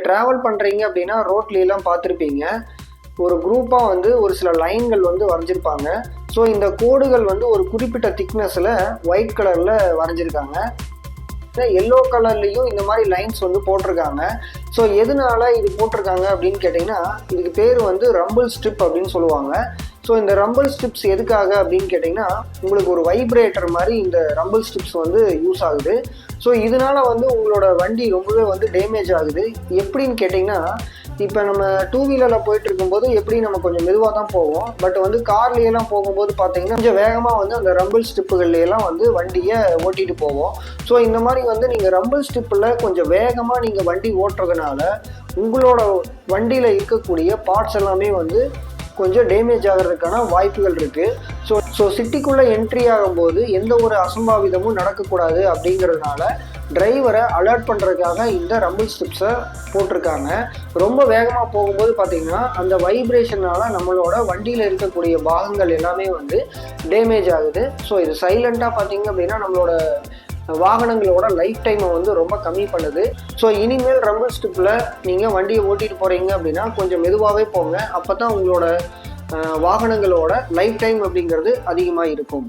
Travel பண்ணுறீங்க அப்படின்னா ரோட்லாம் பார்த்துருப்பீங்க, ஒரு குரூப்பாக வந்து ஒரு சில லைன்கள் வந்து வரைஞ்சிருப்பாங்க. ஸோ இந்த கோடுகள் வந்து ஒரு குறிப்பிட்ட திக்னஸில் ஒயிட் கலரில் வரைஞ்சிருக்காங்க. எல்லோ கலர்லேயும் இந்த மாதிரி லைன்ஸ் வந்து போட்டிருக்காங்க. ஸோ எதனால இது போட்டிருக்காங்க அப்படின்னு கேட்டிங்கன்னா, இதுக்கு பேர் வந்து ரம்பிள் ஸ்ட்ரிப் அப்படின்னு சொல்லுவாங்க. ஸோ இந்த ரம்பிள் ஸ்ட்ரிப்ஸ் எதுக்காக அப்படின்னு கேட்டிங்கன்னா, உங்களுக்கு ஒரு வைப்ரேட்டர் மாதிரி இந்த ரம்பிள் ஸ்ட்ரிப்ஸ் வந்து யூஸ் ஆகுது. ஸோ இதனால வந்து உங்களோட வண்டி ரொம்பவே வந்து டேமேஜ் ஆகுது. எப்படின்னு கேட்டிங்கன்னா, இப்போ நம்ம டூ வீலரில் போயிட்டு இருக்கும்போது எப்படி நம்ம கொஞ்சம் மெதுவாக தான் போவோம். பட் வந்து கார்லேயெல்லாம் போகும்போது பார்த்தீங்கன்னா கொஞ்சம் வேகமாக வந்து அந்த ரம்பிள் ஸ்ட்ரிப்புகள்லாம் வந்து வண்டியை ஓட்டிகிட்டு போவோம். ஸோ இந்த மாதிரி வந்து நீங்கள் ரம்பிள் ஸ்ட்ரிப்பில் கொஞ்சம் வேகமாக நீங்கள் வண்டி ஓட்டுறதுனால உங்களோட வண்டியில் இருக்கக்கூடிய பார்ட்ஸ் எல்லாமே வந்து கொஞ்சம் டேமேஜ் ஆகிறதுக்கான வாய்ப்புகள் இருக்குது. ஸோ சிட்டிக்குள்ளே என்ட்ரி ஆகும்போது எந்த ஒரு அசம்பாவிதமும் நடக்கக்கூடாது அப்படிங்கிறதுனால டிரைவரை அலர்ட் பண்ணுறதுக்காக இந்த ரம்பிள் ஸ்ட்ரிப்ஸை போட்டிருக்காங்க. ரொம்ப வேகமாக போகும்போது பார்த்திங்கன்னா அந்த வைப்ரேஷனால் நம்மளோட வண்டியில் இருக்கக்கூடிய பாகங்கள் எல்லாமே வந்து டேமேஜ் ஆகுது. ஸோ இது சைலண்ட்டாக பார்த்திங்க அப்படின்னா நம்மளோட வாகனங்களோட லைஃப் டைமை வந்து ரொம்ப கம்மி பண்ணுது. ஸோ இனிமேல் ரம்பிள் ஸ்ட்ரிப்பில் நீங்கள் வண்டியை ஓட்டிகிட்டு போகிறீங்க அப்படின்னா கொஞ்சம் மெதுவாகவே போங்க. அப்போ தான் உங்களோட வாகனங்களோட லைஃப் டைம் அப்படிங்கிறது அதிகமாக இருக்கும்.